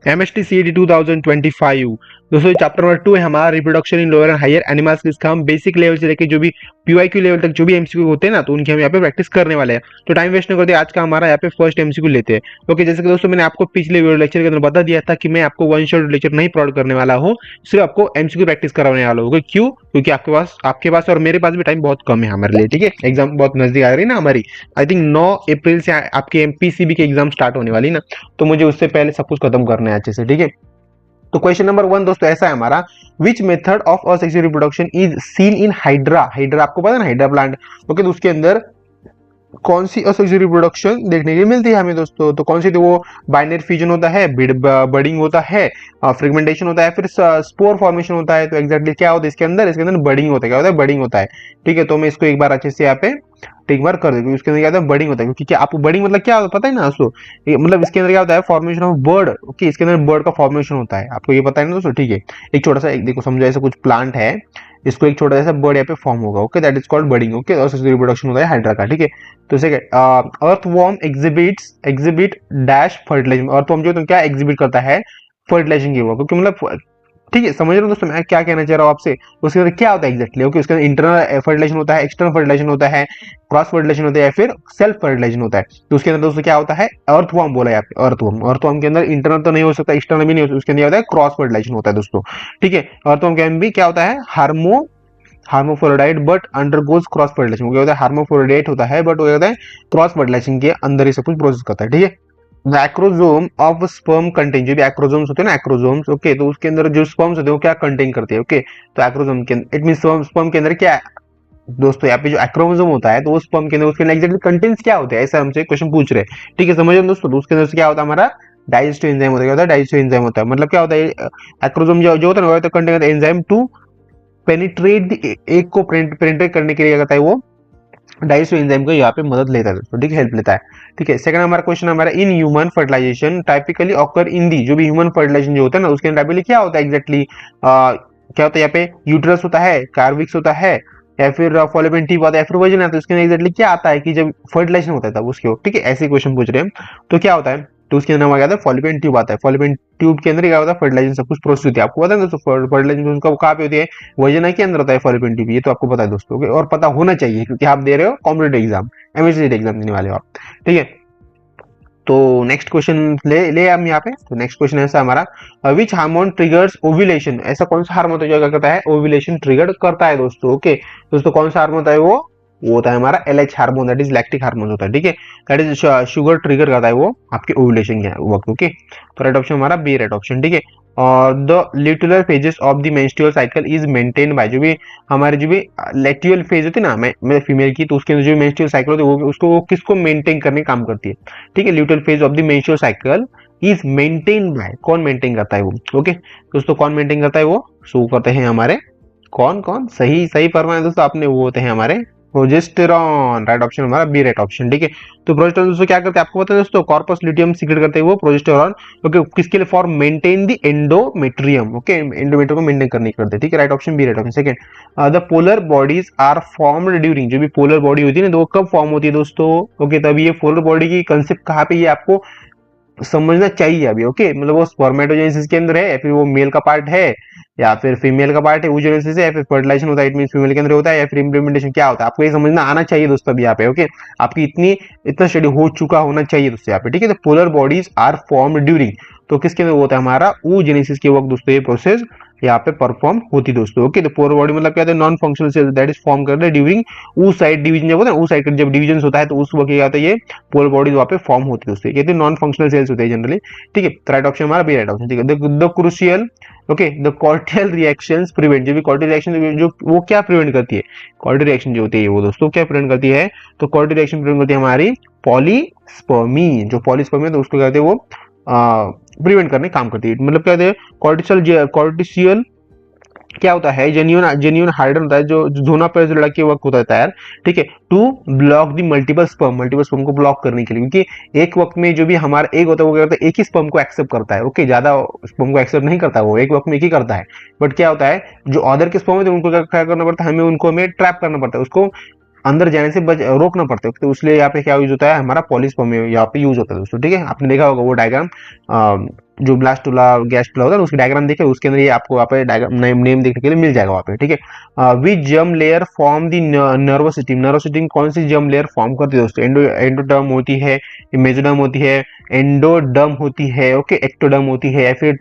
MHT CET 2025 दोस्तों chapter number 2 है हमारा reproduction in lower and higher animals, जिसका हम बेसिक लेवल से लेके जो भी PYQ लेवल तक जो भी MCQ होते हैं ना, तो उनकी हम यहाँ पे प्रैक्टिस करने वाले हैं। तो टाइम वेस्ट नहीं करते, आज का हमारा यहाँ पे फर्स्ट MCQ लेते हैं। ओके, जैसे कि दोस्तों मैंने आपको पिछले वीडियो लेक्चर के अंदर बता दिया था कि मैं आपको वन शॉट लेक्चर नहीं प्रोवाइड करने वाला हूँ, सिर्फ आपको MCQ प्रैक्टिस करवाने वाला हूँ। क्यों? क्योंकि आपके पास और मेरे पास भी टाइम बहुत कम है हमारे लिए। ठीक है, एग्जाम बहुत नजदीक आ रही है ना हमारी। आई थिंक 9 अप्रैल से आपके MPCB के एग्जाम स्टार्ट होने वाली ना, तो मुझे उससे पहले सब कुछ खत्म करना है अच्छे से। ठीक है, तो क्वेश्चन नंबर 1 दोस्तों ऐसा है हमारा, which method of asexual reproduction is seen in hydra. Hydra आपको पता है ना, हाइड्रा प्लांट। ओके, तो उसके अंदर कौन सी असेक्सुअल रिप्रोडक्शन देखने के लिए मिलती है हमें दोस्तों? तो कौन सी? तो वो बाइनरी फ्यूजन होता है, बडिंग होता है, फ्रेगमेंटेशन होता है, फिर स्पोर फॉर्मेशन होता है। तो एक्जैक्टली क्या होता है इसके अंदर? इसके अंदर बडिंग होता है। क्या होता है? बडिंग होता है। ठीक है, तो मैं इसको एक बार अच्छे से यहाँ पे टिक मार कर देंगे। उसके अंदर क्या होता है? बडिंग होता है। क्योंकि क्या आपको बडिंग मतलब क्या होता है पता है ना दोस्तों? मतलब इसके अंदर क्या होता है? Formation of bird. ओके, इसके अंदर बर्ड का फॉर्मेशन होता है, आपको ये पता है ना दोस्तों? ठीक है, एक छोटा सा एक देखो समझो, ऐसा कुछ प्लांट है, इसको एक छोटा सा बर्ड यहाँ पे फॉर्म होगा। Okay, that is called budding. Okay, और रिप्रोडक्शन होता है हाइड्रा का। ठीक है, तो second, earthworm exhibit dash fertilisation. Earthworm जो तो क्या एग्जिबिट करता है? फर्टिलाइजेशन की वर्क। ओके, मतलब ठीक है, समझ रहे हो दोस्तों मैं क्या कहना चाह रहा हूँ आपसे? उसके अंदर क्या होता है एग्जैक्टली? ओके, उसके अंदर इंटरनल फर्टिलाइजेशन होता है, एक्सटर्नल फर्टिलाइजेशन होता है, क्रॉस फर्टिलाइजेशन होता है, या फिर सेल्फ फर्टिलाइजेशन होता है। तो उसके अंदर दोस्तों क्या होता है? अर्थवॉर्म बोला है यहाँ पे। अर्थवॉर्म के अंदर इंटरनल तो नहीं हो सकता, एक्सटर्नल भी नहीं हो सकता, उसके अंदर होता है क्रॉस फर्टिलाइजेशन होता है दोस्तों। ठीक है, अर्थवॉर्म के अंदर भी क्या होता है? हार्मोफ्लोराइड बट अंडरगोज क्रॉस फर्टिलाइजेशन। क्या होता है? हार्मोफ्लोराइड होता है, बट वो क्या होता है? क्रॉस फर्टिलाइजेशन के अंदर ही सब कुछ प्रोसेस करता है। ठीक है, एक्रोजोम ऑफ स्पर्म कंटेन, जो भी एक्रोजोम्स होते हैं ना, एक्रोजोम्स। ओके, तो उसके अंदर जो स्पर्म्स होते हैं वो क्या कंटेन करते हैं? ओके, तो एक्रोजोम के अंदर इट मीन स्पर्म के अंदर क्या है दोस्तों? यहाँ पे जो एक्रोमोसोम होता है, तो वो स्पर्म के अंदर उसके अंदर एग्जैक्टली कंटेंट्स क्या होते हैं, ऐसा हमसे क्वेश्चन पूछ रहे हैं। ठीक है, समझ रहे दोस्तों? तो उसके अंदर से क्या होता है हमारा? डाइजेस्टिव एंजाइम होता है। क्या होता है? डाइजेस्टिव एंजाइम होता है। मतलब क्या होता है? एक्रोजोम जो होता है ना, कंटेन करता है एंजाइम टू पेनिट्रेट एग को पेनिट्रेट करने के लिए क्या करता है वो? डाइजेस्टिव एंजाइम को यहाँ पे मदद लेता है दोस्तों। ठीक है, हेल्प लेता है। ठीक है, सेकंड हमारा क्वेश्चन हमारा, in human fertilisation typically occur in the, जो भी ह्यूमन फर्टिलाइजेशन जो होता है ना, उसके अंदर टाइपिकली क्या होता है एग्जैक्टली? क्या होता है यहाँ पे? यूट्रस होता है, कार्विक्स होता है, या फिर फॉलोपियन ट्यूब आता है, या फिर वर्जन आता है। उसके अंदर एग्जैक्टली क्या आता है कि जब फर्टिलाइजेशन होता है तब उसके। ठीक है, ऐसे क्वेश्चन पूछ रहे हैं। तो क्या होता है? तो उसके अंदर क्या होता है? फॉलोपियन ट्यूब आता है। फॉलोपियन ट्यूब के अंदर क्या होता है? फर्टिलाइजेशन सब कुछ प्रोसेस होती है। आपको पता है दोस्तों फर्टिलाइजेशन कहाँ पे होती है? वजन के अंदर होता है फॉलोपियन ट्यूब। ये तो आपको पता है दोस्तों, और पता होना चाहिए क्योंकि आप दे रहे हो कॉम्पिटेटिव एग्जाम, MHT एग्जाम देने वाले हो आप। ठीक है, तो नेक्स्ट क्वेश्चन ले हम यहाँ पे। तो नेक्स्ट क्वेश्चन ऐसा हमारा, विच हार्मोन ट्रिगर्स ओव्यूलेशन। ऐसा कौन सा हार्मोन जो क्या करता है? ओव्यूलेशन ट्रिगर करता है दोस्तों। ओके, दोस्तों कौन सा हार्मोन होता है वो होता है हमारा LH hormone, that is lactic hormone होता है। ठीक है, दैट इज शुगर ट्रिगर करता है वो आपके ओव्यूलेशन के वक्त। ओके, तो राइट ऑप्शन हमारा बी राइट ऑप्शन। ठीक है, और the luteal phases of the menstrual cycle is maintain by, जो भी हमारे जो भी लेक्चुअल फेज होती है ना मैं फीमेल की, तो उसके अंदर जो मेंस्ट्रुअल साइकिल होती है वो उसको वो किसको मेंटेन करने का काम करती है? ठीक है, luteal phase of the menstrual cycle is maintain by, कौन मेंटेन करता है वो? ओके, दोस्तों कौन मेंटेन करता है वो? सो करते हैं हमारे कौन कौन? सही सही फरमाया दोस्तों आपने, वो होते हैं हमारे प्रोजेस्टेरॉन। राइट ऑप्शन हमारा बी राइट ऑप्शन। ठीक है, तो प्रोजेस्टेरॉन दोस्तों क्या करते हैं आपको पता है दोस्तों? कॉर्पस ल्यूटियम सीक्रेट करते हैं वो प्रोजेस्टेरॉन। ओके, किसके लिए? For maintain the endometrium. Okay, endometrium को मेंटेन करने के करते हैं। ठीक है, right option B right option. Second, the polar bodies are formed during, जो भी पोलर बॉडी होती है ना, तो वो कब फॉर्म होती है दोस्तों? ओके, तभी ये पोलर बॉडी की कंसेप्ट कहाँ पे ये आपको समझना चाहिए अभी। ओके, मतलब वो स्पर्मेटोजेनेसिस के अंदर है, या फिर वो मेल का पार्ट है, या फिर फीमेल का पार्ट है oogenesis है, या फिर फर्टिलाइजेशन होता है, इट मीन फीमेल के अंदर होता है, या फिर इम्प्लीमेंटेशन क्या होता है, आपको ये समझना आना चाहिए दोस्तों अभी यहाँ पे। ओके, आपकी इतना स्टडी हो चुका होना चाहिए दोस्तों यहाँ पे। ठीक है, तो polar bodies are form during, तो किसके अंदर होता है हमारा? oogenesis के वक्त दोस्तों ये प्रोसेस यहाँ पे परफॉर्म होती दोस्तों। ओके, तो पोलर बॉडी मतलब क्या होता है? Non functional cell that is form कर रहे ड्यूरिंग ऊ साइड डिवीजन, जब होता है ऊ साइड जब डिवीजन होता है, तो उस वक्त क्या होता है? ये पोलर बॉडीज वहाँ पे फॉर्म होती है दोस्तों। कहते हैं नॉन फंक्शनल सेल्स होते हैं जनरली। ठीक है, तो राइट ऑप्शन हमारा बी राइट ऑप्शन। ठीक है, the crucial okay the cortical reactions prevent, जो भी कॉर्टियल रिएक्शन जो वो क्या प्रिवेंट करती है? कॉर्टियल रिएक्शन जो होती है वो दोस्तों क्या प्रिवेंट करती है? तो कॉर्टियल रिएक्शन प्रिवेंट करती है हमारी पॉलीस्पर्मी। जो पॉलीस्पर्मी है तो उसको कहते हैं वो प्रिवेंट करने काम करती है। मतलब क्या कहते हैं? कॉर्टिसियल क्या होता है? जेन्यून हाइड्रोजन होता है, जो धोना पर जो लड़के वक्त होता है तैयार। ठीक है, to block the multiple sperm को ब्लॉक करने के लिए, क्योंकि एक वक्त में जो भी हमारा एग होता है वो क्या करता है? एक ही स्पर्म को एक्सेप्ट करता है। ओके, ज्यादा स्पर्म को एक्सेप्ट नहीं करता, वो एक वक्त में एक ही करता है। बट क्या होता है? जो अदर के स्पर्म होते हैं उनको क्या करना पड़ता है? हमें ट्रैप करना पड़ता है, उसको अंदर जाने से रोकना पड़ता है। तो इसलिए यहाँ पे क्या यूज होता है? हमारा पॉलीस्पर्म यहाँ पे यूज होता है दोस्तों। ठीक है, आपने देखा होगा वो डायग्राम जो ब्लास्टुला गैस्टुला होता है ना, उसकी डायग्राम देखे, उसके अंदर ये आपको वहाँ पे डायग्राम नेम देखने के लिए मिल जाएगा वहाँ पे, ठीक है। विच जर्म लेयर फॉर्म दी नर्वस सिस्टम, नर्वस सिस्टम कौन सी जर्म लेयर फॉर्म करती है दोस्तों? एंडोडर्म होती है, मेसोडर्म होती है, एंडोडर्म होती है, ओके, एक्टोडर्म होती है, या फिर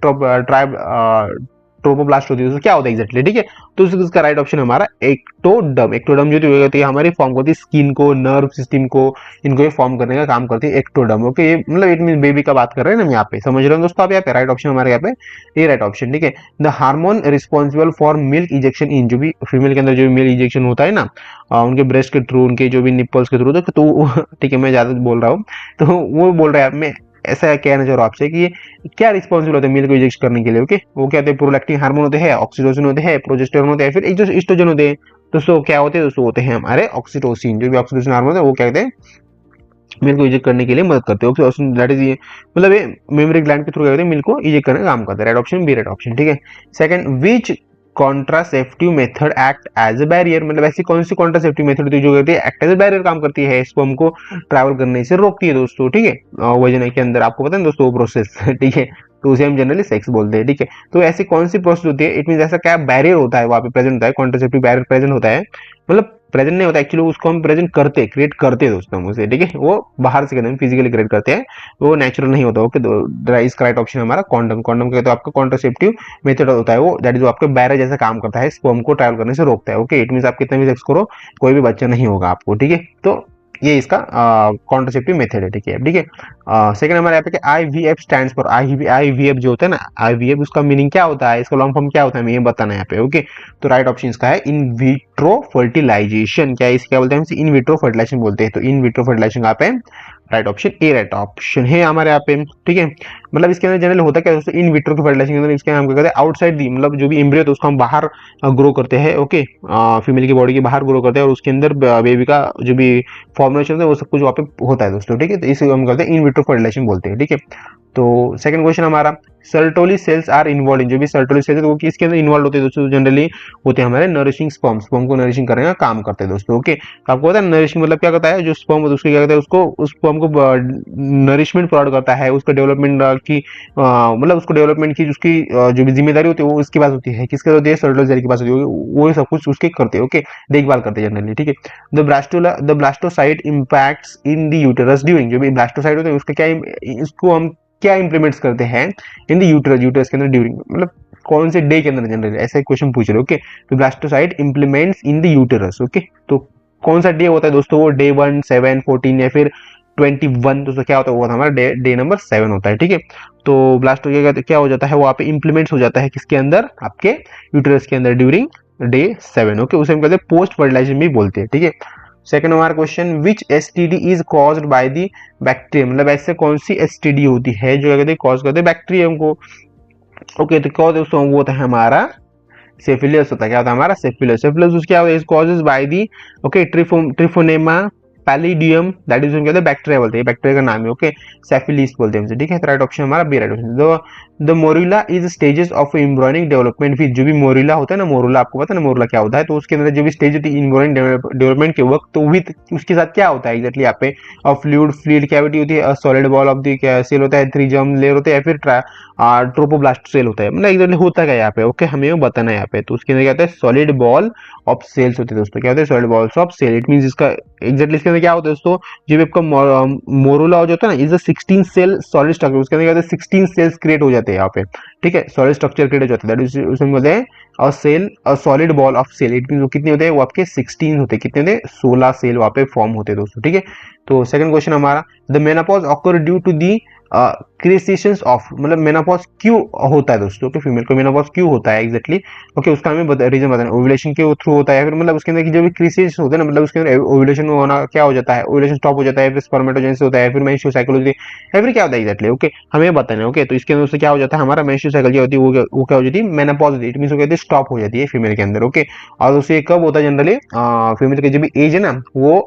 ट्रोपोब्लास्ट होती है, तो क्या होता है एग्जैक्टली, ठीक है। तो इसका राइट ऑप्शन हमारा एक्टोडर्म। एक्टोडर्म जो होती है हमारी फॉर्म करती है स्किन को, नर्व सिस्टम को, इनको ये फॉर्म करने का काम करती है एक्टोडर्म, ओके। ये मतलब इट मीन बेबी का बात कर रहे हैं ना हम यहाँ पे, समझ रहे हो दोस्तों आप? यहाँ पे राइट ऑप्शन हमारे यहाँ पे ये राइट ऑप्शन, ठीक है। The hormone responsible for milk injection in, जो भी फीमेल के अंदर जो भी मिल्क इंजेक्शन होता है ना, उनके ब्रेस्ट के थ्रू, उनके जो भी निप्पल्स के थ्रू, तो ठीक है, मैं ज्यादा बोल रहा हूँ, तो वो बोल रहा है मैं ऐसा कहना चाह रहा हूँ आपसे कि क्या रिस्पॉन्सिबल होता है मिल्क को इंजेक्ट करने के लिए, ओके। वो क्या होते हैं? प्रोलैक्टिन हार्मोन होते हैं, ऑक्सीटोसिन होते हैं, प्रोजेस्टेरोन होते हैं, फिर एक जो एस्ट्रोजन होते हैं। दोस्तों क्या होते हैं? दोस्तों होते हैं हमारे ऑक्सीटोसिन, जो भी ऑक्सीटोसिन हार्मोन है वो क्या कहते हैं? मिल्क को इंजेक्ट करने के लिए मदद करते हैं, ऑक्सीटोसिन दैट इज ये मतलब ये मेमोरी ग्लैंड के थ्रू क्या करते हैं? मिल्क को इंजेक्ट करने का काम करते हैं। Right option B right option, ठीक है। Second, which contraceptive method act as a barrier, मतलब ऐसी कौन सी कॉन्ट्रासेप्टिव मेथड होती है जो करती है एक्ट एज अ बैरियर काम करती है, स्पर्म को ट्रैवल करने से रोकती है दोस्तों, ठीक है। वजन के अंदर आपको पता है दोस्तों वो प्रोसेस ठीक है, तो उसे हम जनरली सेक्स बोलते हैं, ठीक है। तो ऐसी कौन सी प्रोसेस होती है, इट मीन ऐसा क्या बैरियर होता है वहां पे प्रेजेंट होता है, कॉन्ट्रासेप्टिव बैरियर प्रेजेंट होता है, मतलब प्रेजेंट नहीं होता एक्चुअली, उसको हम प्रेजेंट करते क्रिएट करते हैं दोस्तों उसे, ठीक है। वो बाहर से कहते हैं फिजिकली क्रिएट करते हैं, वो नेचुरल नहीं होता, ओके। इसका राइट ऑप्शन हमारा कॉन्डम। कॉन्डम कहते हैं आपका कॉन्ट्रासेप्टिव मेथड होता है वो, दैट इज आपके बैरियर जैसा काम करता है, स्पर्म को ट्रैवल करने से रोकता है, ओके। इट मीन आप कितना भी सेक्स करो कोई भी बच्चा नहीं होगा आपको, ठीक है। तो ये इसका कॉन्ट्रासेप्टिव मेथड है, ठीक है, ठीक है। सेकंड हमारे यहाँ पे आईवीएफ स्टैंड्स फॉर, आईवीएफ जो होता है ना, आईवीएफ उसका मीनिंग क्या होता है, इसका लॉन्ग फॉर्म क्या होता है, हमें ये बताना है यहाँ पे, ओके। तो राइट ऑप्शन इसका है इन विट्रो फर्टिलाइजेशन। क्या इसे क्या बोलते हैं? इन विट्रो फर्टिलाइजेशन बोलते हैं, तो इन विट्रो फर्टिलाइजेशन कहाँ पे? Right option A right option है हमारे यहाँ पे, ठीक है। मतलब इसके अंदर जनरल होता क्या दोस्तों? इन विट्रो के फर्टिलाइजेशन के अंदर इसके हम क्या कहते हैं? आउटसाइड दी, मतलब जो भी एम्ब्रियो तो उसको हम बाहर ग्रो करते हैं, ओके। फीमेल की बॉडी के बाहर ग्रो करते हैं, और उसके अंदर बेबी का जो भी फॉर्मेशन है वो सब कुछ वहाँ पे होता है दोस्तों, ठीक है। तो इसे हम कहते हैं इन विट्रो फर्टिलाइजेशन बोलते हैं, ठीक है। तो सेकंड क्वेश्चन हमारा, Sertoli cells are involve in, जो भी सर्टोली सेल्स है वो किसके अंदर इन्वॉल्व होते हैं दोस्तों? जनरली होते हैं हमारे नरिशिंग स्पर्म, स्पर्म को नरिशिंग करने का काम करते हैं दोस्तों, ओके। तो आपको पता है नरिशिंग मतलब क्या करता है? जो स्पर्म उसको क्या कहते हैं? उसको उस स्पर्म को नरिशमेंट प्रोवाइड करता है, उसका डेवलपमेंट की मतलब उसको डेवलपमेंट की उसकी जो भी जिम्मेदारी होती है वो उसके पास होती है, किसके होती है? सर्टोली सेल के पास होती है, वो सब कुछ उसके करते हैं, ओके, देखभाल करते हैं जनरली, ठीक है। The blastocyst impacts in the uterus during, जो भी ब्लास्टोसाइट होते हैं उसका क्या, इसको हम क्या इंप्लीमेंट्स करते हैं इन द यूटेरस, यूटेरस के अंदर ड्यूरिंग, मतलब कौन से डे के अंदर जनरली, ऐसा क्वेश्चन पूछ रहे हो, ओके। तो blastocyst implements in the uterus, okay. तो कौन सा डे होता है दोस्तों? वो डे 1, 7, 14 या फिर 21, दोस्तों क्या होता है? वो हमारा डे नंबर 7 होता है, ठीक है। तो ब्लास्टो क्या हो जाता है? वहाँ पे इंप्लीमेंट्स हो जाता है किसके अंदर? आपके यूटेरस के अंदर ड्यूरिंग डे 7, ओके। उसे हम कहते हैं पोस्ट फर्टिलाइजेशन भी बोलते हैं, ठीक है। सेकंड हमारा question, which STD is caused by the bacteria, मतलब ऐसे कौन सी एसटीडी होती है जो कहते हैं कॉज करते हैं बैक्टीरियम को, ओके। तो क्या दोस्तों वो होता है हमारा सेफिलियस होता है, क्या होता है हमारा? सेफिलियस। सेफिलियस क्या होता है? Causes by the, okay, Treponema pallidum, that is कहते हैं बैक्टीरिया बोलते हैं, बैक्टीरिया का नाम है, ओके। सेफिलिस बोलते हैं, ठीक है। तो राइट ऑप्शन हमारा B right option. The morula is stages of embryonic development with, जो भी मोरिला होता है ना, मोरिला आपको पता है ना मोरिला क्या होता है? तो उसके अंदर जो भी स्टेज होती है एम्ब्रियोनिक डेवलपमेंट के वक्त, तो विद उसके साथ क्या होता है एग्जैक्टली यहाँ पे? फ्लूइड कैविटी होती है, solid ball of the cell होता है, 3 जर्म लेयर होते हैं, या फिर ट्रोपोब्लास्ट सेल होता है, मतलब एग्जैक्टली होता क्या यहाँ पे, ओके, हमें वो बताना है यहाँ पे। तो उसके अंदर क्या होता है? सॉलिड बॉल ऑफ सेल्स होते हैं दोस्तों, क्या होते हैं? Solid balls of cell. It means इसका एग्जैक्टली इसके अंदर क्या होता है दोस्तों? जो भी आपका मोरुला जो होता है ना, is a 16 cell solid structure, उसके अंदर क्या होता है? 16 सेल्स क्रिएट हो जाते हैं यहाँ पे, ठीक है। सॉलिड स्ट्रक्चर क्रिएट हो जाता है, दैट इज उसे बोलते हैं और सेल और solid ball of cell. It means वो कितने होते हैं? वो आपके 16 होते हैं, कितने होते हैं? 16 सेल वहाँ पे फॉर्म होते हैं दोस्तों, ठीक है। तो सेकंड क्वेश्चन हमारा, the menopause occur due to the creations of, मतलब मेनोपॉज क्यों होता है दोस्तों? कि फीमेल को मेनोपॉज क्यों होता है एग्जैक्टली, ओके, उसका हमें रीजन बताना। ओव्यूलेशन के थ्रू होता है, फिर मतलब उसके अंदर की जो भी क्रिएशंस होते हैं ना, मतलब उसके अंदर ओव्यूलेशन होना क्या हो जाता है? ओव्यूलेशन स्टॉप हो जाता है, फिर स्पर्मेटोजेनेसिस होता है, फिर मेंस्ट्रुअल साइकिल होती है, फिर क्या होता है एग्जैक्टली, ओके, हमें बताना है, ओके। तो इसके अंदर से क्या हो जाता है? हमारा मेंस्ट्रुअल साइकिल जो होती है वो क्या हो जाती है? मेनोपॉज होती है, इट मींस वो कहते हैं स्टॉप हो जाती है फीमेल के अंदर, ओके। और उसे कब होता है जनरली? फीमेल की जो भी एज है ना वो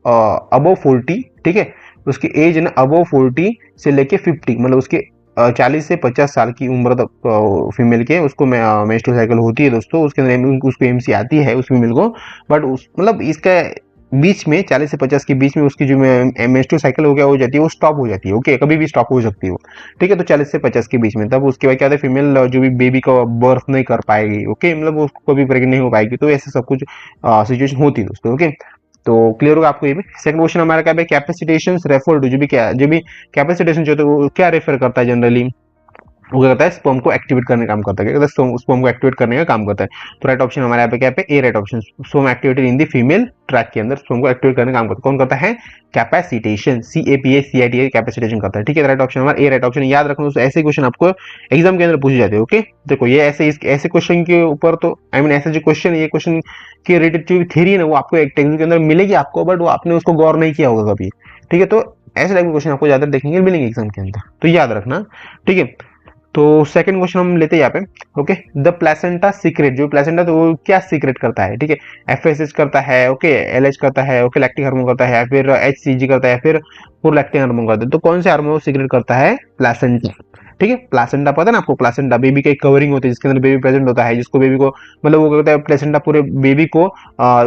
अबव 40, ठीक है। उसकी एज है ना अबव 40 से लेके 50, मतलब उसके 40 से 50 साल की उम्र तक फीमेल के उसको मेंस्ट्रुअल साइकिल होती है दोस्तों, उसके अंदर उसको एमसी आती है उस फीमेल को। बट उस मतलब इसका बीच में 40 से 50 के बीच में उसकी जो मेंस्ट्रुअल साइकिल हो गया हो जाती है, वो स्टॉप हो जाती है। ओके, कभी भी स्टॉप हो सकती है वो, ठीक है। तो 40 से 50 के बीच में, तब उसके बाद क्या होता है, फीमेल जो भी बेबी का बर्थ नहीं कर पाएगी। ओके, मतलब वो कभी प्रेग्नेंट नहीं हो पाएगी। तो ऐसे सब कुछ सिचुएशन होती है दोस्तों। ओके, तो क्लियर होगा आपको ये भी। सेकंड क्वेश्चन हमारा क्या है, कैपेसिटेशन रेफर टू, जो भी कैपेसिटेशन जो होता है वो क्या रेफर करता है जनरली, वो क्या करता है, स्पर्म को एक्टिवेट करने का काम करता है। क्या करता है, स्पर्म को एक्टिवेट करने का काम करता है। तो राइट ऑप्शन हमारे यहाँ पे क्या पे, A right option, sperm activated in the female tract के अंदर स्पर्म को एक्टिवेट करने का काम करता है। कौन करता है, कैपेसिटेशन, CAPA कैपेसिटेशन करता है। ठीक है, राइट ऑप्शन हमारा ए राइट ऑप्शन। याद रखना दोस्तों, ऐसे क्वेश्चन आपको एग्जाम के अंदर पूछे जाते हैं। ओके, देखो ये ऐसे क्वेश्चन के ऊपर तो आई मीन ऐसे जो क्वेश्चन, ये क्वेश्चन के रिलेटेड जो थ्योरी है ना, वो आपको एक टेक्स्ट के अंदर मिलेगी आपको, बट वो आपने उसको गौर नहीं किया होगा कभी। ठीक है, तो ऐसे टाइप के क्वेश्चन आपको ज्यादा देखने को मिलेंगे एग्जाम के अंदर, तो याद रखना। ठीक है, तो सेकंड क्वेश्चन हम लेते हैं यहाँ पे। ओके, द प्लेसेंटा सीक्रेट, जो प्लेसेंटा तो वो क्या सीक्रेट करता है, ठीक है, FSH करता है, ओके, LH करता है, ओके, लैक्टिक हार्मोन करता है, फिर HCG करता है, फिर प्रोलैक्टिन हार्मोन करता है। तो कौन से हार्मोन वो सीक्रेट करता है, प्लेसेंटा। ठीक है, प्लेसेंटा पता है ना आपको, प्लेसेंटा बेबी का एक कवरिंग होती है जिसके अंदर बेबी प्रेजेंट होता है, जिसको बेबी को मतलब वो कहता है प्लेसेंटा पूरे बेबी को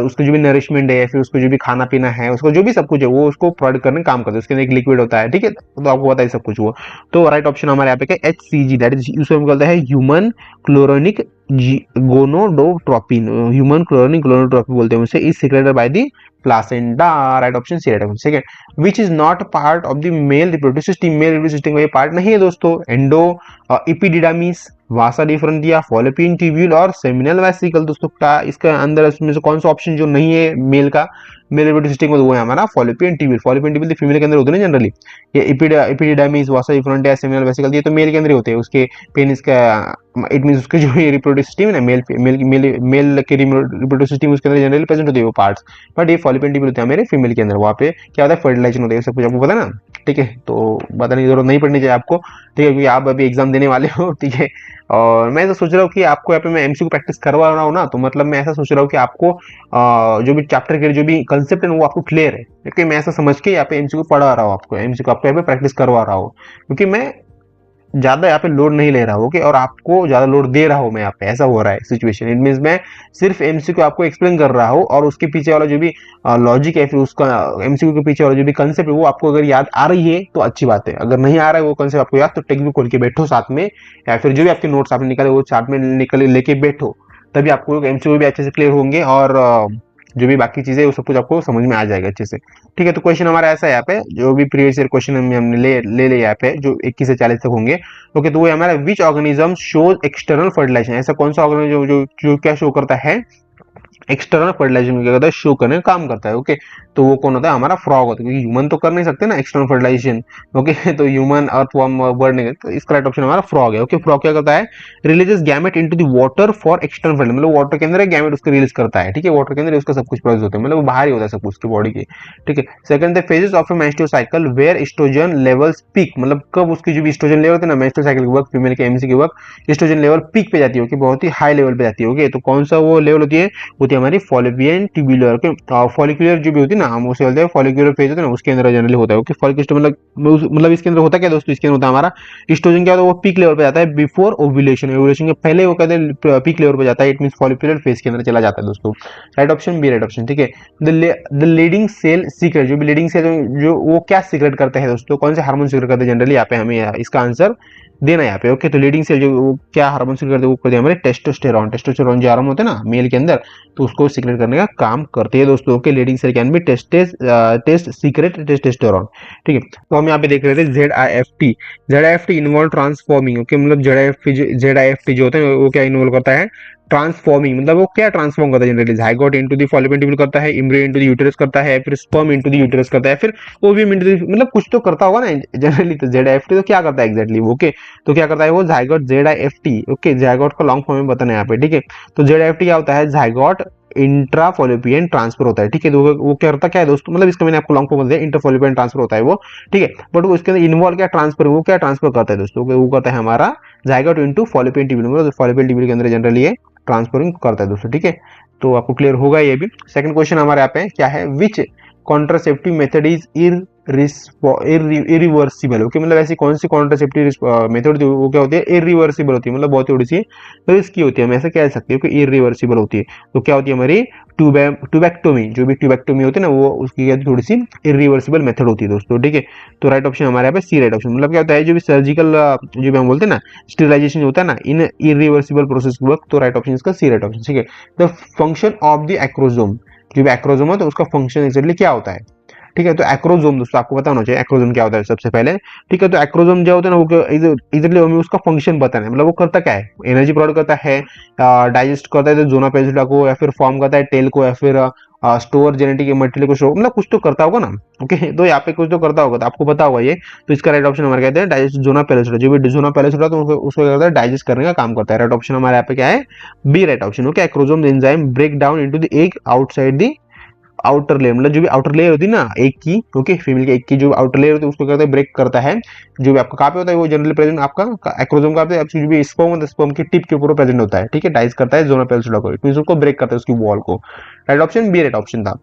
उसको जो भी नरिशमेंट है, फिर उसको जो भी खाना पीना है, उसको जो भी सब कुछ है वो उसको प्रोवाइड करने का काम करता है। उसके अंदर एक लिक्विड होता है। ठीक है, तो आपको पता है सब कुछ वो। तो राइट ऑप्शन हमारे यहाँ पे क्या, HCG, दैट इज उसको हम कहते हैं ह्यूमन क्लोरोनिक गोनोडोट्रोपिन, ह्यूमन क्लोरोनिक गोनोडोट्रोपिन बोलते हैं उसे, is secreted by the placenta. Right option C right option. Second, which is not part of the male reproductive system, male reproductive system का ये पार्ट नहीं है दोस्तों। एंडो epididymis, vasa deferentia, fallopian tubule और सेमिनल वेसिकल। दोस्तों का इसका अंदर इसमें से कौन सा ऑप्शन जो नहीं है मेल का, मेल रिप्रोडक्टिव सिस्टम में, वो है हमारा Fallopian tubule. Fallopian tubule female के अंदर होते हैं जनरली। ये इपिडिडामिस, वासा डिफरेंटिया, सेमिनल वेसिकल, ये तो मेल के अंदर ही होते हैं। उसके पेनिस का इट मीन उसके जो रिप्रोडक्टिव सिस्टम है ना, मेल मेल मेल मेल के रिप्रोडक्टिव सिस्टम उसके अंदर जनरली प्रेजेंट होते हैं वो पार्ट्स, बट ये फॉलोपियन ट्यूब्यूल होते हैं मेरे फीमेल के अंदर। वहाँ पे क्या होता है, फर्टिलाइजेशन होता है, सब कुछ आपको पता है ना। ठीक है, तो बताने की जरूरत नहीं पड़नी चाहिए आपको। ठीक है, क्योंकि आप अभी एग्जाम देने वाले हो। ठीक है, और मैं तो सोच रहा हूँ कि आपको यहाँ पे मैं MCQ प्रैक्टिस करवा रहा हूँ ना, तो मतलब मैं ऐसा सोच रहा हूँ कि आपको जो भी चैप्टर के जो भी कंसेप्ट है वो आपको क्लियर है। क्योंकि मैं ऐसा समझ के यहाँ पे MCQ पढ़ा रहा हूँ आपको, MCQ आपको यहाँ पे प्रैक्टिस करवा रहा हूँ, क्योंकि मैं ज्यादा यहाँ पे लोड नहीं ले रहा हूँ। ओके, और आपको ज्यादा लोड दे रहा हूँ मैं यहाँ पे, ऐसा हो रहा है सिचुएशन। इट मीन मैं सिर्फ MCQ आपको एक्सप्लेन कर रहा हूँ, और उसके पीछे वाला जो भी लॉजिक है, फिर उसका MCQ के पीछे वाला जो भी कंसेप्ट है वो आपको अगर याद आ रही है तो अच्छी बात है। अगर नहीं आ रहा है वो कंसेप्ट आपको याद, तो टेक्स्ट बुक खोल के बैठो साथ में, या फिर जो भी आपके नोट्स आपने निकाले वो चार्ट में निकल लेके बैठो, तभी आपको MCQ भी अच्छे से क्लियर होंगे, और जो भी बाकी चीजें वो सब कुछ आपको समझ में आ जाएगा अच्छे से। ठीक है, तो क्वेश्चन हमारा ऐसा है यहाँ पे, जो भी प्रीवियस ईयर क्वेश्चन हमने ले यहाँ पे जो 21 से 40 तक होंगे। ओके, तो वो हमारा which organism shows external fertilisation, ऐसा कौन सा ऑर्गेनिज्म जो क्या शो करता है, एक्सटर्नल फर्टिलाइजेशन क्या करता है, शो करने का काम करता है। ओके, तो वो कौन होता है, हमारा फ्रॉग होता है, क्योंकि ह्यूमन तो कर नहीं सकते ना एक्सटर्नल फर्टिलाइजेशन। ओके, तो ह्यूमन अर्थवर्म बर्ड नहीं करते, तो इसका राइट ऑप्शन हमारा फ्रॉग है। ओके, फ्रॉग क्या करता है, releases gamete into the water for external fertilisation, मतलब वाटर के अंदर गैमेट उसको रिलीज करता है। ठीक है, वाटर के अंदर उसका सब कुछ प्रोड्यूस होता है, मतलब वो बाहर ही होता है सब कुछ उसकी बॉडी के। ठीक है, second, the phases of a menstrual cycle where oestrogen levels peak, मतलब कब उसकी जो भी एस्ट्रोजन लेवल होता है ना मेंस्ट्रुअल साइकिल के वक्त, फीमेल के MC के वक्त एस्ट्रोजन लेवल पीक पे जाती है। ओके, बहुत ही हाई लेवल पे जाती है। ओके, तो कौन सा वो लेवल होती है हमारी फॉलोपियन ट्यूबुलर के, फॉलिकुलर जो भी होती है ना, हम उसे बोलते हैं फॉलिकुलर फेज होता है ना, उसके अंदर जनरली होता है। ओके, फॉलिकुलर मतलब इसके अंदर होता क्या दोस्तों, इसके अंदर होता है हमारा एस्ट्रोजन, क्या होता है वो पीक लेवल पे जाता है बिफोर ओव्यूलेशन, ओव्यूलेशन के पहले वो कहते हैं पीक लेवल पे जाता है। इट मींस फॉलिकुलर फेज के अंदर चला जाता है दोस्तों। Right option B right option. ठीक है, द लीडिंग सेल सीक्रेट, जो भी लीडिंग सेल जो वो क्या सीक्रेट करते हैं दोस्तों, कौन से हार्मोन सीक्रेट करते हैं जनरली, यहाँ पे हमें इसका आंसर देना यहाँ पे। ओके, तो लीडिंग सेल जो वो क्या हार्मोन सीक्रेट करते हैं, वो करते हैं हमारे टेस्टोस्टेरॉन। टेस्टोस्टेरॉन जो हार्मोन होता है ना मेल के अंदर, तो उसको सीक्रेट करने का काम करते हैं दोस्तों। Okay, leading cell can be test secrete testosterone. ठीक है, तो हम यहाँ पे देख रहे थे ZIFT, ZIFT involve transforming. Okay, मतलब ZIFT जो होता है वो क्या इन्वॉल्व करता है, ट्रांसफॉर्मिंग, मतलब वो क्या ट्रांसफॉर्म करता है generally, zygote into the Fallopian tubule करता है, एम्ब्रियो इनटू द यूटेरस करता है, फिर स्पर्म इनटू द यूटेरस करता है, फिर ओवियम इनटू द, मतलब कुछ तो करता होगा ना जनरली। तो ZIFT तो क्या करता है एग्जैक्टली वो, ओके, तो क्या करता है वो जाइगोट ZIFT। ओके, जाइगोट का लॉन्ग फॉर्म में बताना है यहाँ पे। ठीक है, तो ZIFT क्या होता है, जाइगोट इंट्राफॉलोपियन ट्रांसफर होता है। ठीक है, तो वो करता क्या है दोस्तों, मतलब इसका मैंने आपको लॉन्ग फॉर्म बताया, इंट्राफॉलोपियन ट्रांसफर होता है वो। ठीक है, बट वो इसके अंदर इन्वॉल्व क्या ट्रांसफर, वो क्या ट्रांसफर करता है दोस्तों, वो करता है हमारा जाइगोट इनटू फॉलोपियन ट्यूब्यूल, मतलब फॉलोपियन ट्यूब्यूल के अंदर जनरली ये ट्रांसफरिंग करता है दोस्तों। ठीक है, तो आपको क्लियर होगा ये भी। सेकंड क्वेश्चन हमारे यहाँ पे क्या है, which contraceptive method is irreversible. Okay, मतलब ऐसी कौन सी कॉन्ट्रासेप्टिव मेथड वो क्या होती है, इरिवर्सिबल होती है, मतलब बहुत थोड़ी सी रिस्की होती है, हम ऐसा कह सकते हो कि इरिवर्सिबल होती है। तो क्या होती है हमारी ट्यूबेक्टोमी, जो भी ट्यूबेक्टोमी होती है ना, वो उसकी क्या थोड़ी सी इरिवर्सिबल मेथड होती है दोस्तों, ठीक है। तो राइट ऑप्शन हमारे यहाँ पे सी राइट ऑप्शन। मतलब क्या होता है, जो भी सर्जिकल जो भी हम बोलते हैं ना स्टेरिलाइजेशन होता है ना इन इरिवर्सिबल प्रोसेस के वक्त, तो राइट ऑप्शन इसका सी राइट ऑप्शन, ठीक है। The function of the acrosome, जो भी एक्रोजोम है तो उसका फंक्शन एक्चुअली क्या होता है, ठीक है। तो एक्रोजोम दोस्तों आपको पता होना चाहिए एक्रोजोम क्या होता है सबसे पहले, ठीक है। तो एक्रोजोम जो होता है ना वो इजली हमें उसका फंक्शन बताना है, मतलब वो करता क्या है, एनर्जी प्रोवाइड करता है, डाइजेस्ट करता है तो जोना पेजिला को, या फिर फॉर्म करता है टेल को, या फिर स्टोर जेनेटिक मटेरियल को स्टोर, मतलब कुछ तो करता होगा ना। ओके, तो यहाँ पे कुछ तो करता होगा, तो आपको पता होगा ये। तो इसका राइट ऑप्शन हमारे कहते हैं डाइजेस्ट जोना पेलिसुला, जो भी जोना पेलिसुला तो उसको क्या करता है, डाइजेस्ट करने का काम करता है। राइट ऑप्शन हमारे यहाँ पे क्या है, B right option. Okay, acrosome enzyme break down into the egg outside the outer layer, मतलब जो भी आउटर लेयर होती है ना एक की, ओके, फीमेल के एक की जो आउटर लेयर होती है उसको कहते हैं ब्रेक करता है। जो भी आपका कहाँ पे होता है वो जनरली प्रेजेंट आपका एक्रोजोम का आपसे जो भी स्पर्म होता है स्पर्म की टिप के ऊपर प्रेजेंट होता है, ठीक है। डाइस करता है जोना पेलिसुला को, तो उसको ब्रेक करता है उसकी वॉल को। Right option B right option था।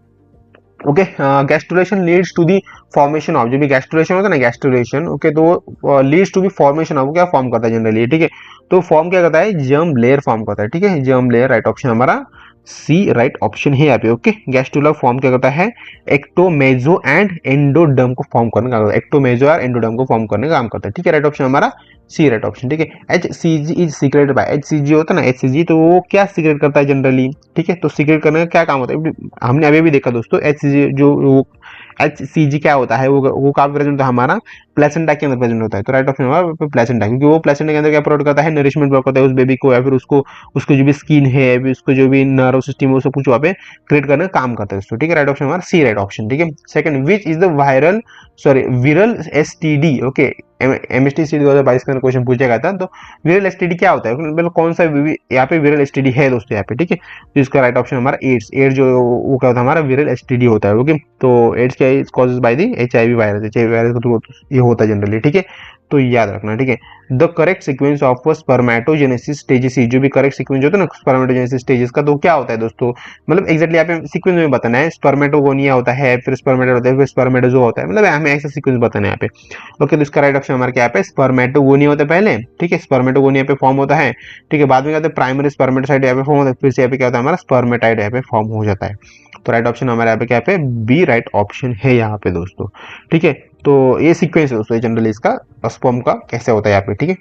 Okay, gastrulation leads to the formation of, जो भी गैस्ट्रुलेशन होता है ना गैस्ट्रुलेशन, ओके, तो leads to the formation of, क्या फॉर्म करता है जनरली, ठीक है। तो फॉर्म क्या करता है, जर्म लेयर फॉर्म करता है, ठीक है, जर्म लेयर। राइट ऑप्शन हमारा सी राइट ऑप्शन है यहाँ पे। ओके, गैस्ट्रुला फॉर्म क्या करता है, एक्टोमेजो एंड एंडोडर्म को फॉर्म करने का, एक्टोमेजो और एंडोडर्म को फॉर्म करने का काम करता है, ठीक है। राइट ऑप्शन हमारा सी राइट ऑप्शन, ठीक है। H C G is secreted by, H C G होता है ना एच सी जी, तो वो क्या सीक्रेट करता है जनरली, ठीक है। तो सीक्रेट करने का क्या काम होता है, हमने अभी भी देखा दोस्तों, एच सी जी जो एच सी जी क्या होता है, वो कहाँ प्रेजेंट होता है, हमारा प्लेसेंटा के अंदर प्रेजेंट होता है। तो राइट ऑप्शन हमारा प्लेसेंटा, क्योंकि वो प्लेसेंटा के अंदर क्या प्रोवाइड करता है, नरिशमेंट प्रोवाइड करता है उस बेबी को, या फिर उसको उसको जो भी स्किन है, उसको जो भी नर्व सिस्टम है, वो सब कुछ वहाँ पे क्रिएट करने का काम करता है दोस्तों, ठीक है। राइट ऑप्शन हमारा सी राइट ऑप्शन, ठीक है। Second, which is the viral विरल एसटीडी, ओके, एमएसटी 2022 का क्वेश्चन पूछा गया था। तो विरल एसटीडी क्या होता है, मतलब कौन सा यहाँ पे विरल एसटीडी है दोस्तों यहाँ पे, ठीक है। तो इसका राइट ऑप्शन हमारा एड्स, एड्स जो वो क्या होता है हमारा विरल एसटीडी होता है। ओके, तो एड्स क्या causes by the HIV virus, HIV virus का थ्रू ये होता है जनरली, ठीक है। तो याद रखना, ठीक है। The correct sequence of spermatogenesis stages, जो भी करेक्ट सीक्वेंस होता है ना स्पर्मेटोजेनेसिस स्टेजेस का, तो क्या होता है दोस्तों, मतलब एक्जैक्टली यहाँ पे सीक्वेंस में बताना है, स्पर्मेटोगोनिया होता है, फिर स्पर्मेटो होता है, फिर स्पर्मेटोजो होता है, मतलब हमें ऐसा सीक्वेंस बताना है यहाँ पे। ओके, तो इसका राइट ऑप्शन हमारा क्या पे, स्पर्मेटोगोनिया होता है पहले, ठीक है, स्पर्मेटोगोनिया पे फॉर्म होता है, ठीक है। बाद में क्या होता है, प्राइमरी स्पर्मेटोसाइट यहाँ पे फॉर्म होता है, फिर से यहाँ पे क्या होता है हमारा स्पर्मेटाइड यहाँ पे फॉर्म हो जाता है। तो राइट ऑप्शन हमारे यहाँ पे क्या पे, बी राइट ऑप्शन है यहाँ पे दोस्तों, ठीक है। तो ये सीक्वेंस है दोस्तों जनरली इसका स्पर्म का कैसे होता है यहाँ पे, ठीक है।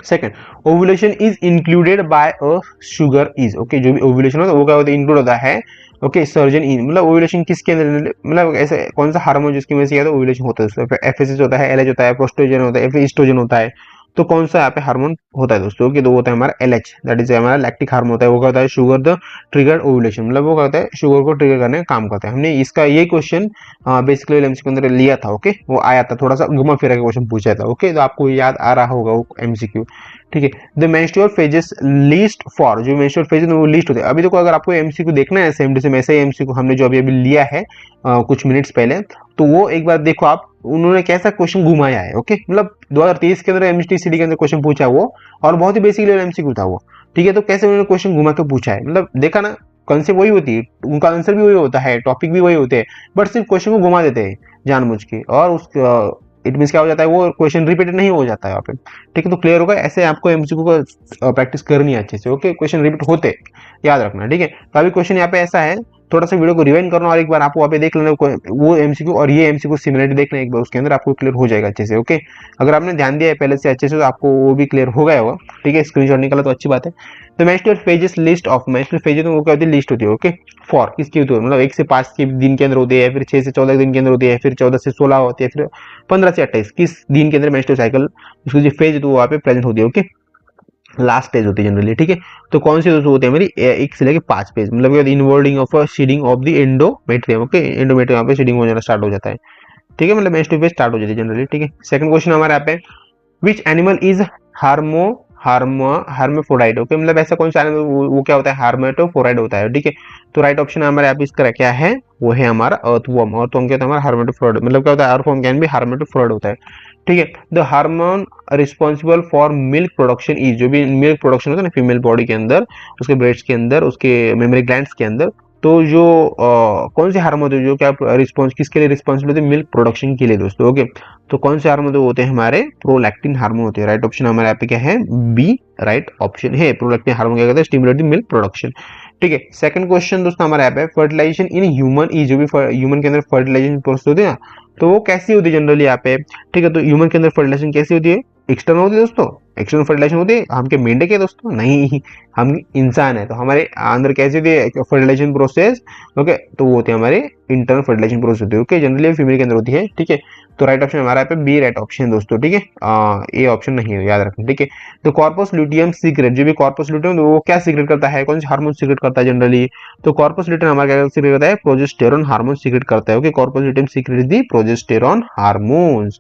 Second, ovulation is included by a sugar is, okay, जो भी ओवुलेशन होता है वो क्या होता है, इंक्लूड होता है, ओके, सर्जन इन, मतलब ओवुलेशन किसके अंदर, मतलब ऐसे कौन सा हार्मोन जिसकी वजह से क्या होता है ओवुलेशन होता है, एफएसएच होता है, एलएच होता है, प्रोस्ट्रोजन होता है, फिर ईस्ट्रोजन होता है। तो कौन सा यहाँ पे हार्मोन होता है दोस्तों, कि तो होता है हमारा एलएच, दैट इज हमारा लैक्टिक हार्मोन होता है, वो क्या होता है शुगर द ट्रिगर्ड ओवुलेशन, मतलब वो क्या होता है शुगर को ट्रिगर करने का काम करता है। हमने इसका ये क्वेश्चन बेसिकली एमसीक्यू के अंदर लिया था, ओके, वो आया था, थोड़ा सा घुमा फिरा के क्वेश्चन पूछा था, ओके, तो आपको याद आ रहा होगा वो एमसीक्यू, ठीक है। The menstrual phases list for, जो मेंस्ट्रुअल फेजेस वो लिस्ट होते हैं। अभी देखो अगर आपको एमसीक्यू देखना है सेम टू सेम ऐसे एमसीक्यू हमने जो अभी अभी लिया है कुछ मिनट्स पहले, तो वो एक बार देखो आप, उन्होंने कैसा क्वेश्चन घुमाया है, ओके, मतलब 2023 के अंदर एमएसटीसीडी के अंदर क्वेश्चन पूछा वो, और बहुत ही बेसिक लेवल एमसीक्यू था वो, ठीक है। तो कैसे उन्होंने क्वेश्चन घुमा के पूछा है, मतलब देखा ना, कंसेप्ट वही होती है, उनका आंसर भी वही होता है, टॉपिक भी वही होते हैं, बट सिर्फ क्वेश्चन को घुमा देते हैं जानबूझ के, और उस इट मीन क्या हो जाता है वो क्वेश्चन रिपीटेड नहीं हो जाता है यहाँ पे, ठीक है। तो क्लियर होगा, ऐसे आपको एमसीक्यू को प्रैक्टिस करनी है अच्छे से, ओके, क्वेश्चन रिपीट होते याद रखना, ठीक है। तो अभी क्वेश्चन यहाँ पे ऐसा है, थोड़ा सा वीडियो को रिवाइंड करना और एक बार आपको वहाँ पे देख लेना वो एमसीक्यू और ये एमसीक्यू सिमिलरिटी देखना एक बार, उसके अंदर आपको क्लियर हो जाएगा अच्छे से, ओके। अगर आपने ध्यान दिया है पहले से अच्छे से तो आपको वो भी क्लियर हो गया होगा, ठीक है, स्क्रीनशॉट निकाला तो अच्छी बात है। तो menstrual phases list of, menstrual phases वो क्या होती है, लिस्ट होती है, ओके, फॉर किसकी होती है, मतलब 1 से 5 के दिन के अंदर होती है, फिर 6 से 14 दिन के अंदर होती है, फिर 14 से 16 होती है, फिर 15 से 28 किस दिन के अंदर मेंस्ट्रुअल साइकिल उसकी जो फेज है तो वहाँ पे प्रेजेंट होती है, ओके, लास्ट स्टेज होती है जनरली, ठीक है। तो कौन सी दोस्तों होती है मेरी 1 से लेके 5 पेज, मतलब इनवर्डिंग of shedding of the endometrium, okay, endometrium यहाँ पे शीडिंग हो जाना स्टार्ट हो जाता है, ठीक है, मतलब मेंस्ट्रुअल फेज स्टार्ट हो जाती है जनरली, ठीक है। सेकंड क्वेश्चन हमारे यहाँ पे, विच एनिमल इज हार्मोफोराइड, ओके, मतलब ऐसा कौन सा एनिमल वो क्या होता है, हार्मेटोफोराइड होता है, ठीक है। तो राइट ऑप्शन हमारे यहाँ पे इसका क्या है, वो है हमारा अर्थवर्म, अर्थवर्म क्या होता है हमारा हार्मेटोफोराइड, मतलब क्या होता है अर्थवर्म कैन भी हार्मेटोफोराइड होता है, ठीक है। The hormone responsible for milk production is, जो भी मिल्क प्रोडक्शन होता है ना फीमेल बॉडी के अंदर, उसके ब्रेस्ट के अंदर, उसके मेमरी ग्लैंड्स के अंदर, तो जो कौन से हार्मोन होते हैं जो क्या रिस्पॉन्स किसके लिए रिस्पॉन्सिबल होते हैं, मिल्क प्रोडक्शन के लिए दोस्तों। ओके, तो कौन से हार्मोन होते हैं हमारे, प्रोलैक्टिन हार्मोन होते हैं। राइट ऑप्शन हमारे यहाँ पे क्या है, बी राइट ऑप्शन है। प्रोलैक्टिन हार्मोन क्या करता है, स्टिमुलेट द मिल्क प्रोडक्शन। ठीक है, सेकंड क्वेश्चन दोस्तों हमारे यहाँ पे, फर्टिलाइजेशन इन ह्यूमन ई, जो भी ह्यूमन के अंदर फर्टिलाइजेशन प्रोसेस होती है ना, तो वो कैसी होती है जनरली यहाँ पे। ठीक है, तो ह्यूमन के अंदर फर्टिलाइजेशन कैसी होती है, एक्सटर्नल होती है दोस्तों। एक्सटर्नल फर्टिलाइजेशन होती है, हम के मेंढक है दोस्तों, नहीं हम इंसान है, तो हमारे अंदर कैसी होती है फर्टिलाइजेशन प्रोसेस। ओके, तो वो होती है हमारे इंटरनल फर्टिलाइजेशन प्रोसेस होती है। ओके, जनरली फीमेल के अंदर होती है। ठीक है, तो राइट ऑप्शन हमारा यहाँ पे बी राइट ऑप्शन है दोस्तों। ठीक है, ए ऑप्शन नहीं है, याद रखना। ठीक है, तो कॉर्पस ल्यूटियम सीक्रेट, जो भी कॉर्पस ल्यूटियम वो क्या सीक्रेट करता है, कौन सा हार्मोन सीक्रेट करता है जनरली, तो कॉर्पस ल्यूटियम हमारा क्या सीक्रेट करता है, प्रोजेस्टेरॉन हार्मोन सीक्रेट करता है। Okay, corpus luteum secrete the progesterone hormones.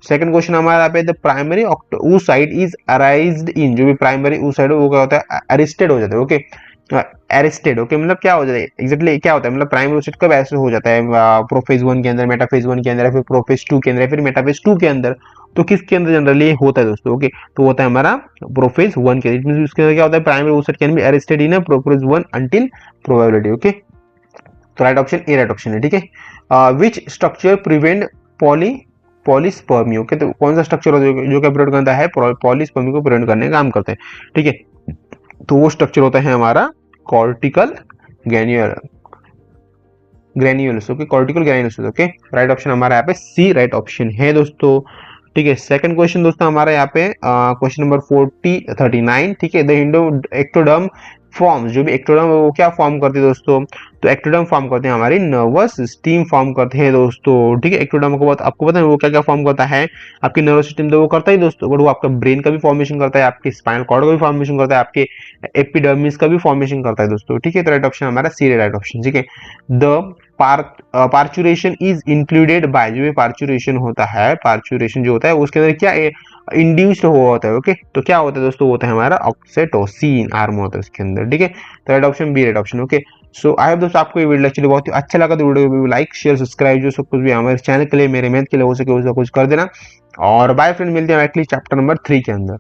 Second question हमारा यहाँ पे, the primary oocyte is arised in, जो भी प्राइमरी oocyte वो क्या होता है, अरेस्टेड हो जाता है। Okay, arrested. ओके, मतलब क्या हो जाता है एग्जैक्टली, क्या होता है मतलब प्राइमरी oocyte कब ऐसे हो जाता है, प्रोफेज 1 के अंदर, मेटाफेज 1 के अंदर, या फिर प्रोफेज 2 के अंदर, या फिर मेटाफेज 2 के अंदर, तो किसके अंदर जनरली होता है दोस्तों। ओके, तो होता है हमारा प्रोफेज 1 के अंदर। उसके अंदर क्या होता है, primary oocyte can be arrested in prophase 1 until probability. Okay, तो right option A right option है। ठीक है, which structure prevent polyspermy. Okay, तो कौन सा स्ट्रक्चर होता है जो क्या प्रिवेंट करता है, पॉलीस्पर्मी को प्रिवेंट करने का काम करते हैं। ठीक है, तो वो स्ट्रक्चर होता है हमारा cortical granules. Okay, cortical granules. Okay, right option हमारा यहाँ पे सी राइट ऑप्शन है दोस्तों। ठीक है, सेकंड क्वेश्चन दोस्तों हमारा यहाँ पे क्वेश्चन नंबर 39। ठीक है, द एक्टोडर्म फॉर्म्स, जो भी एक्टोडर्म वो क्या फॉर्म करते हैं दोस्तों, तो एक्टोडर्म फॉर्म करते हैं हमारी नर्वस सिस्टम फॉर्म करते हैं दोस्तों। ठीक है, एक्टोडर्म को आपको पता है वो क्या क्या फॉर्म करता है, आपकी नर्वस सिस्टम तो वो करता ही दोस्तों, बट वो आपका ब्रेन का भी फॉर्मेशन करता है, आपके स्पाइनल कॉर्ड का भी फॉर्मेशन करता है, आपके एपिडर्मिस का भी फॉर्मेशन करता है दोस्तों। ठीक है, तो राइट ऑप्शन हमारा सी राइट ऑप्शन। ठीक है, the parturition is included by, जो भी पार्चुरेशन होता है, पार्चुरेशन जो होता है उसके अंदर क्या इंड्यूस्ड हुआ होता है। ओके, तो क्या होता है दोस्तों, होता है हमारा ऑक्सीटोसिन हार्मोन होता है उसके अंदर। ठीक है, तो right option B right option. Okay, so I hope दोस्तों आपको ये वीडियो एक्चुअली बहुत ही अच्छा लगा, तो वीडियो को लाइक शेयर सब्सक्राइब जो सब कुछ भी हमारे चैनल के लिए, मेरे मेहनत के लिए हो सके उसका कुछ कर देना। और बाय फ्रेंड, मिलते हैं एटलीस्ट चैप्टर नंबर 3 के अंदर।